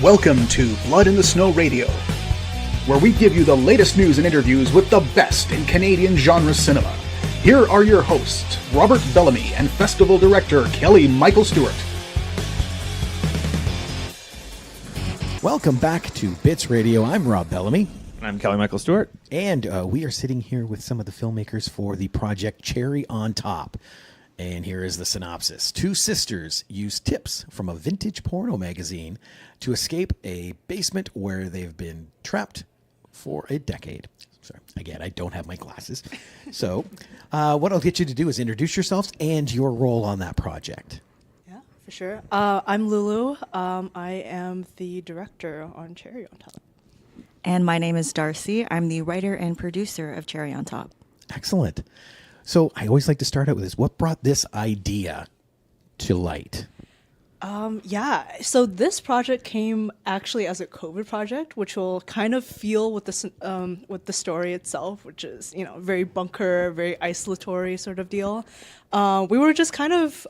Welcome to Blood in the Snow Radio, where we give you the latest news and interviews with the best in Canadian genre cinema. Here are your hosts, Robert Bellamy and Festival Director Kelly Michael Stewart. Welcome back to Bits Radio. I'm Rob Bellamy. I'm Kelly Michael Stewart. And we are sitting here with some of the filmmakers for the project Cherry on Top. And here is the synopsis. Two sisters use tips from a vintage porno magazine to escape a basement where they've been trapped for a decade. Sorry, again, I don't have my glasses. So what I'll get you to do is introduce yourselves and your role on that project. Yeah, for sure. I'm Lulu. I am the director on Cherry on Top. And my name is Darcy. I'm the writer and producer of Cherry on Top. Excellent. So I always like to start out with this. What brought this idea to light? So this project came actually as a COVID project, which will kind of feel with the story itself, which is, very bunker, very isolatory sort of deal. We were just kind of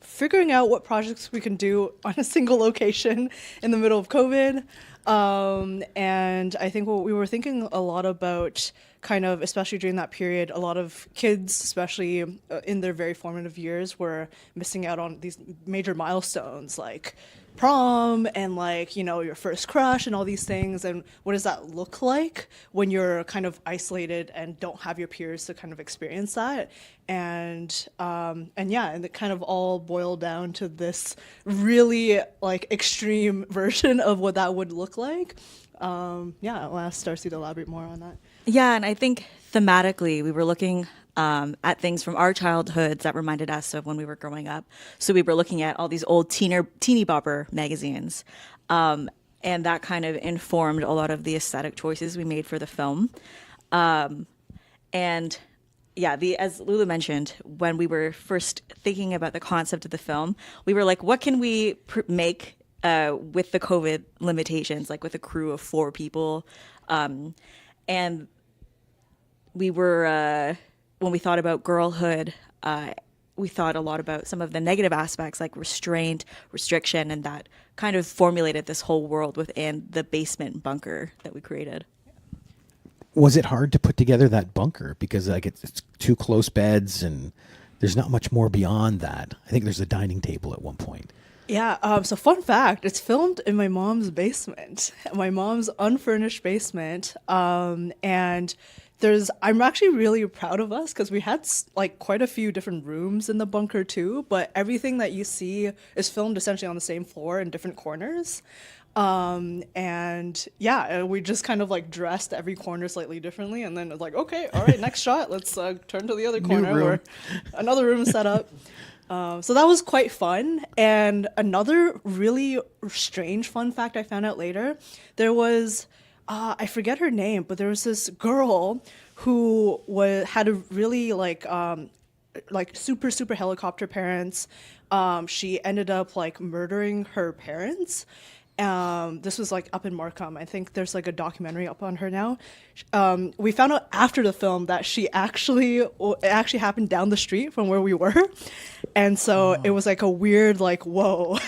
figuring out what projects we can do on a single location in the middle of COVID. And I think what we were thinking a lot about kind of, especially during that period, a lot of kids, especially in their very formative years, were missing out on these major milestones like prom and your first crush and all these things. And what does that look like when you're kind of isolated and don't have your peers to kind of experience that? And it kind of all boiled down to this really extreme version of what that would look like. I'll ask Darcy to elaborate more on that. Yeah, and I think thematically we were looking at things from our childhoods that reminded us of when we were growing up. So we were looking at all these old teeny bopper magazines, and that kind of informed a lot of the aesthetic choices we made for the film. As Lulu mentioned, when we were first thinking about the concept of the film, we were like, what can we make with the COVID limitations, like with a crew of 4 people? And we were, when we thought about girlhood, we thought a lot about some of the negative aspects like restraint, restriction, and that kind of formulated this whole world within the basement bunker that we created. Was it hard to put together that bunker? Because it's 2 close beds and there's not much more beyond that. I think there's a dining table at one point. Yeah, so fun fact, it's filmed in my mom's basement, my mom's unfurnished basement. And I'm actually really proud of us because we had quite a few different rooms in the bunker too, but everything that you see is filmed essentially on the same floor in different corners. We just kind of dressed every corner slightly differently, and then it's like, okay, all right, next shot, let's turn to the other corner where another room is set up. So that was quite fun. And another really strange fun fact I found out later, there was, I forget her name, but there was this girl who had a really super helicopter parents. She ended up murdering her parents. This was up in Markham. I think there's a documentary up on her now. We found out after the film that it actually happened down the street from where we were. And so it was a weird, whoa.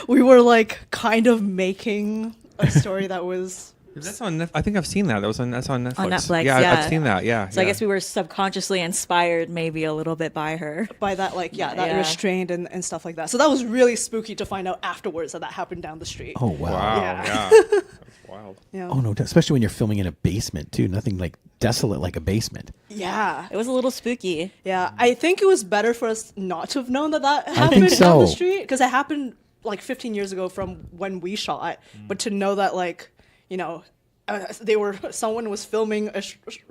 We were kind of making a story that was... That's on. I think I've seen that. That's on Netflix. On Netflix, yeah. yeah. I've seen that. Yeah. So I guess we were subconsciously inspired, maybe a little bit by her. By that, restraint and stuff like that. So that was really spooky to find out afterwards that happened down the street. Oh wow! Wow. Yeah. That's wild. Yeah. Oh no! Especially when you're filming in a basement too. Nothing desolate like a basement. Yeah. It was a little spooky. Yeah. I think it was better for us not to have known that happened down the street, because it happened 15 years ago from when we shot, but to know that someone was filming a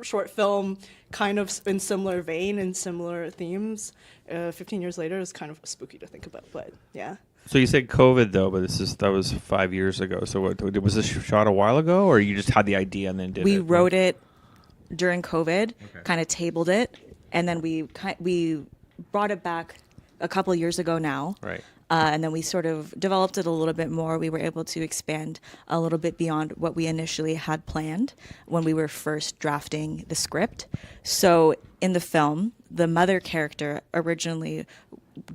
short film kind of in similar vein and similar themes 15 years later is kind of spooky to think about, but yeah. So you said COVID though, but that was 5 years ago. So was this shot a while ago, or you just had the idea and then did it? We wrote it during COVID, kind of tabled it, and then we brought it back a couple years ago now. Right. And then we sort of developed it a little bit more. We were able to expand a little bit beyond what we initially had planned when we were first drafting the script. So in the film, the mother character originally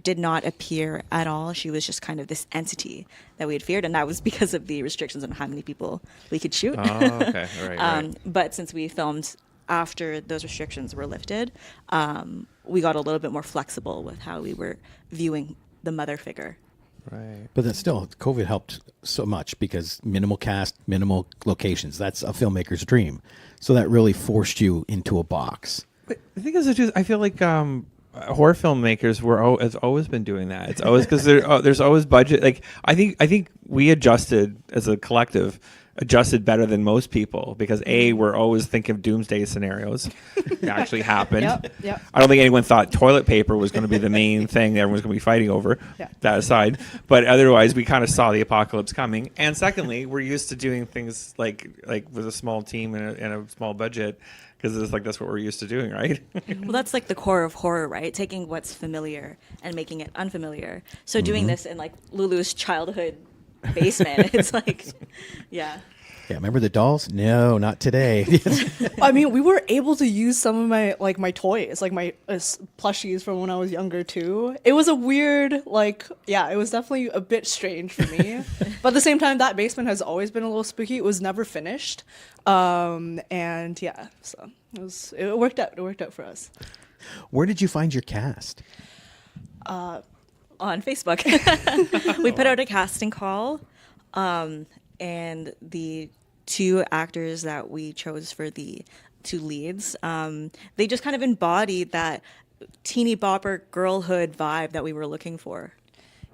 did not appear at all. She was just kind of this entity that we had feared, and that was because of the restrictions on how many people we could shoot. Oh, okay. Right. But since we filmed after those restrictions were lifted, we got a little bit more flexible with how we were viewing the mother figure. Right. But that's still, COVID helped so much because minimal cast, minimal locations. That's a filmmaker's dream. So that really forced you into a box. But the thing is, I feel like horror filmmakers has always been doing that. It's always because there's always budget. Like I think we adjusted as a collective. Adjusted better than most people because we're always thinking of doomsday scenarios. It actually happened. Yep. I don't think anyone thought toilet paper was going to be the main thing that everyone's going to be fighting over. Yeah. That aside, but otherwise we kind of saw the apocalypse coming. And secondly, we're used to doing things like with a small team and a small budget because it's like that's what we're used to doing, right? Well, that's like the core of horror, right? Taking what's familiar and making it unfamiliar. So doing this in like Lulu's childhood basement, it's like, yeah. Yeah, remember the dolls? No, not today. I mean, we were able to use some of my toys, like my plushies from when I was younger too. It was a weird, it was definitely a bit strange for me. But at the same time, that basement has always been a little spooky. It was never finished. And yeah, so it worked out. It worked out for us. Where did you find your cast? On Facebook. We put out a casting call, and the two actors that we chose for the two leads, they just kind of embodied that teeny bopper girlhood vibe that we were looking for.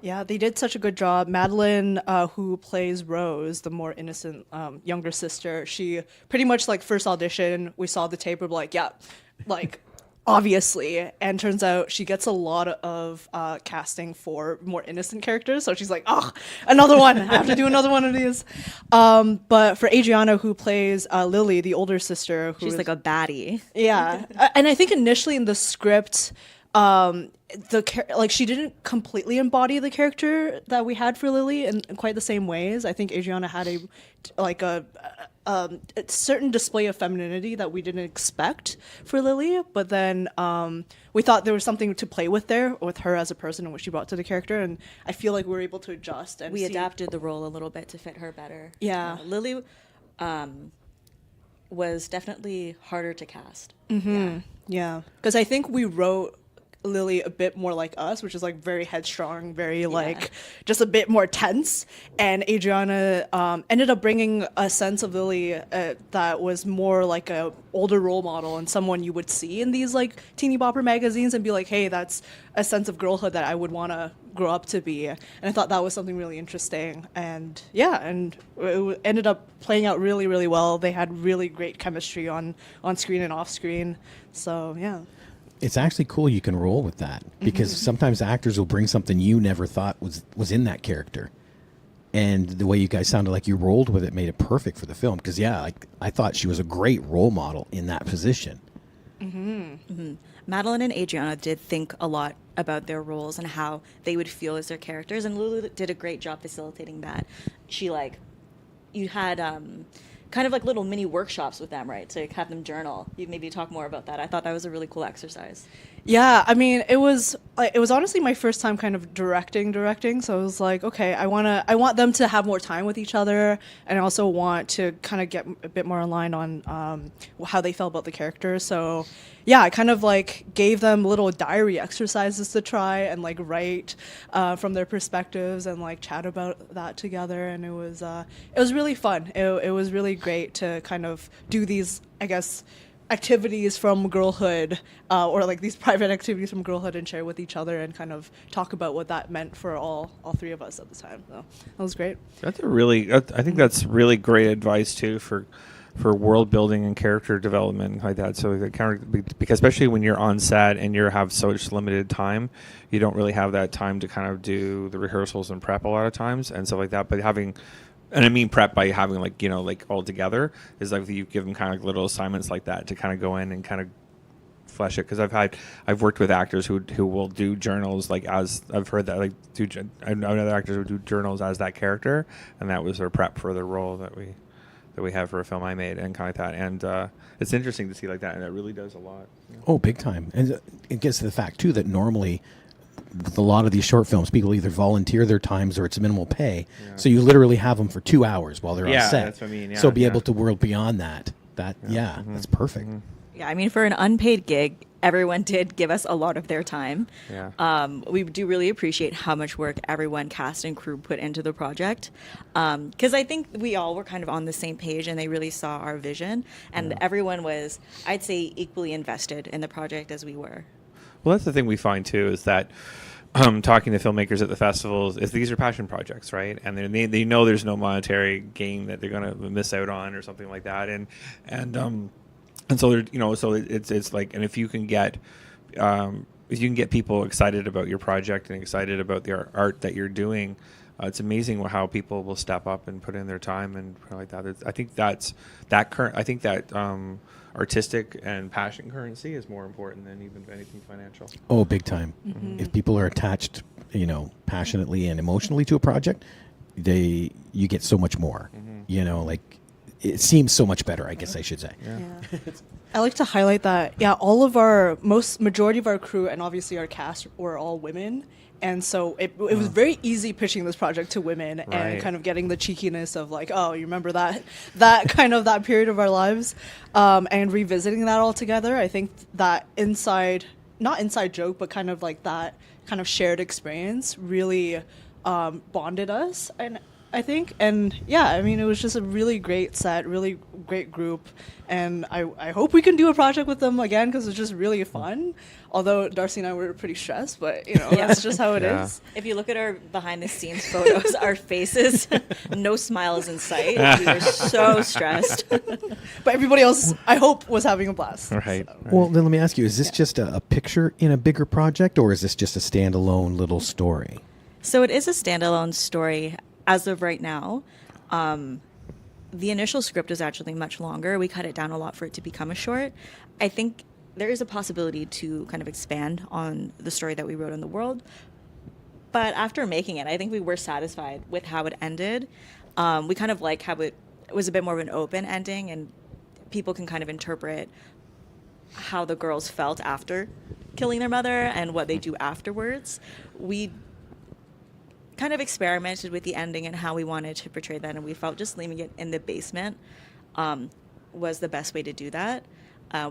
Yeah, they did such a good job. Madeline, who plays Rose, the more innocent younger sister, she pretty much first audition, we saw the tape, we were like, yeah, obviously. And turns out she gets a lot of casting for more innocent characters. So she's like, oh, another one. I have to do another one of these. But for Adriana, who plays Lily, the older sister. She's like a baddie. Yeah. And I think initially in the script, she didn't completely embody the character that we had for Lily in quite the same ways. I think Adriana had a certain display of femininity that we didn't expect for Lily, but then we thought there was something to play with there with her as a person and what she brought to the character, and I feel like we were able to adjust and we adapted the role a little bit to fit her better. Yeah. Lily was definitely harder to cast. Mm-hmm. Yeah, because I think we wrote Lily a bit more like us, which is very headstrong, very just a bit more tense. And Adriana ended up bringing a sense of Lily that was more like a older role model and someone you would see in these teeny bopper magazines and be like, hey, that's a sense of girlhood that I would want to grow up to be. And I thought that was something really interesting. And yeah, and it ended up playing out really, really well. They had really great chemistry on screen and off screen. So yeah. It's actually cool you can roll with that because sometimes actors will bring something you never thought was in that character. And the way you guys sounded like you rolled with it made it perfect for the film. Because, I thought she was a great role model in that position. Mm-hmm. Mm-hmm. Madeline and Adriana did think a lot about their roles and how they would feel as their characters. And Lulu did a great job facilitating that. She, you had kind of little mini workshops with them, right? To have them journal. You maybe talk more about that. I thought that was a really cool exercise. Yeah, I mean, it was honestly my first time kind of directing. So I was like, okay, I want them to have more time with each other, and I also want to kind of get a bit more aligned on how they felt about the character. So yeah, I kind of gave them little diary exercises to try and write from their perspectives and chat about that together, and it was really fun. It was really great to kind of do these, I guess, activities from girlhood or these private activities from girlhood and share with each other and kind of talk about what that meant for all three of us at the time. So that was great. That's I think that's really great advice too for world building and character development like that. So because especially when you're on set and you have such limited time, you don't really have that time to kind of do the rehearsals and prep a lot of times and stuff like that. But and I mean prep by having all together is you give them kind of little assignments like that to kind of go in and kind of flesh it. Because I've worked with actors who will do journals as I've heard that I know other actors who do journals as that character, and that was their prep for the role that we have for a film I made and kind of like that. And it's interesting to see that, and it really does a lot. Oh, big time. And it gets to the fact too that normally with a lot of these short films, people either volunteer their times or it's minimal pay. So you literally have them for 2 hours while they're on set. That's what I mean. Yeah, so be able to work beyond that. That's perfect. Yeah, I mean, for an unpaid gig, everyone did give us a lot of their time. Yeah. We do really appreciate how much work everyone, cast and crew, put into the project. Because I think we all were kind of on the same page and they really saw our vision. And everyone was, I'd say, equally invested in the project as we were. Well, that's the thing we find too, is that talking to filmmakers at the festivals, is these are passion projects, right? And they know there's no monetary gain that they're going to miss out on or something like that. And so they're, so it's like, and if you can get people excited about your project and excited about the art that you're doing, it's amazing how people will step up and put in their time and like that. I think that artistic and passion currency is more important than even anything financial. Oh, big time. If people are attached, passionately and emotionally to a project, you get so much more. It seems so much better, I guess I should say. Yeah. I like to highlight that, majority of our crew and obviously our cast were all women. And so it was very easy pitching this project to women and kind of getting the cheekiness of like, oh, you remember that kind of that period of our lives, and revisiting that all together. I think that not inside joke, but kind of like that kind of shared experience really bonded us. And I think, it was just a really great set, really great group, and I hope we can do a project with them again because it's just really fun. Although Darcy and I were pretty stressed, but that's just how it is. If you look at our behind-the-scenes photos, our faces, no smiles in sight. We were so stressed. But everybody else, I hope, was having a blast. Right. So. Well, then let me ask you: is this just a picture in a bigger project, or is this just a standalone little story? So it is a standalone story. As of right now, the initial script is actually much longer. We cut it down a lot for it to become a short. I think there is a possibility to kind of expand on the story that we wrote in the world. But after making it, I think we were satisfied with how it ended. We kind of like how it was a bit more of an open ending and people can kind of interpret how the girls felt after killing their mother and what they do afterwards. We kind of experimented with the ending and how we wanted to portray that, and we felt just leaving it in the basement was the best way to do that.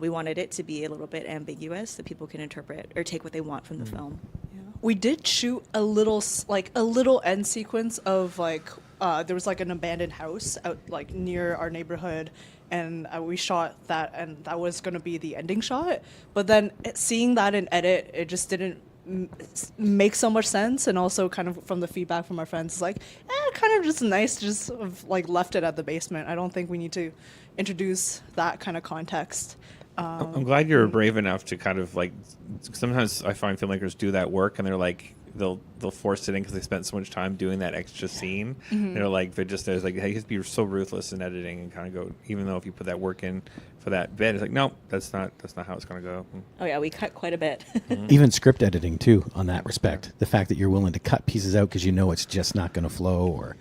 We wanted it to be a little bit ambiguous so people can interpret or take what they want from the film. Yeah. We did shoot a little end sequence of there was like an abandoned house out like near our neighborhood, and we shot that, and that was going to be the ending shot. But then seeing that in edit, it just didn't make so much sense, and also kind of from the feedback from our friends, it's like, kind of just nice to just have like left it at the basement. I don't think we need to introduce that kind of context. I'm glad you're brave enough to kind of like. Sometimes I find filmmakers do that work, and they're like they'll force it in because they spent so much time doing that extra scene. They're like there's like, hey, you have to be so ruthless in editing and kind of go, even though if you put that work in for that bit, it's like, no, that's not how it's going to go. Oh yeah, we cut quite a bit. Even script editing too, on that respect. The fact that you're willing to cut pieces out because it's just not going to flow, or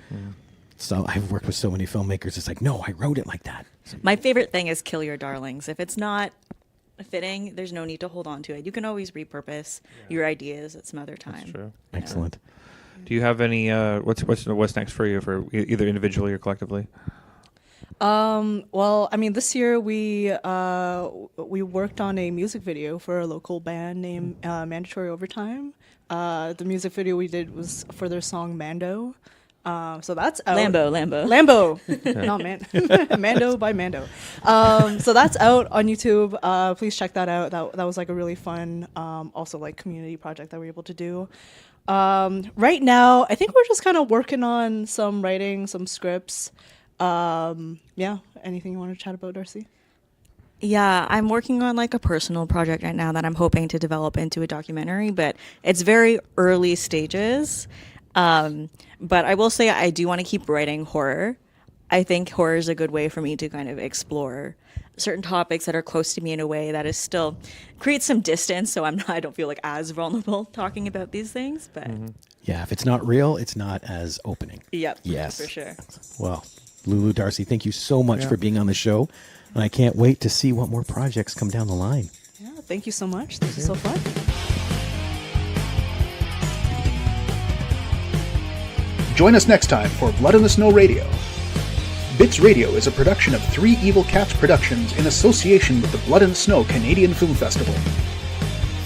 so I've worked with so many filmmakers. It's like, no, I wrote it like that. My favorite thing is kill your darlings. If it's not fitting, there's no need to hold on to it. You can always repurpose your ideas at some other time. That's true. Excellent. Do you have any what's next for you, for either individually or collectively? Well, I mean, this year we worked on a music video for a local band named Mandatory Overtime. The music video we did was for their song Mando. So that's out. Lambo. Not man. Mando by Mando. So that's out on YouTube. Please check that out. That was like a really fun, also like community project that we were able to do. Right now, I think we're just kind of working on some writing, some scripts. Anything you want to chat about, Darcy? Yeah, I'm working on like a personal project right now that I'm hoping to develop into a documentary, but it's very early stages. But I will say I do want to keep writing horror. I think horror is a good way for me to kind of explore certain topics that are close to me in a way that is still creates some distance, so I don't feel like as vulnerable talking about these things. But yeah, if it's not real, it's not as opening. Yep. Yes, for sure. Well, Lulu, D'Arcy, thank you so much for being on the show, and I can't wait to see what more projects come down the line. Yeah, thank you so much. This is so fun. Join us next time for Blood in the Snow Radio. Bits Radio is a production of Three Evil Cats Productions in association with the Blood in the Snow Canadian Film Festival.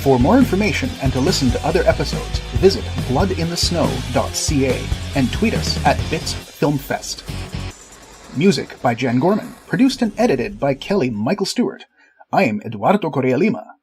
For more information and to listen to other episodes, visit bloodinthesnow.ca and tweet us at BitsFilmFest. Music by Jen Gorman, produced and edited by Kelly Michael Stewart. I am Eduardo Correa Lima.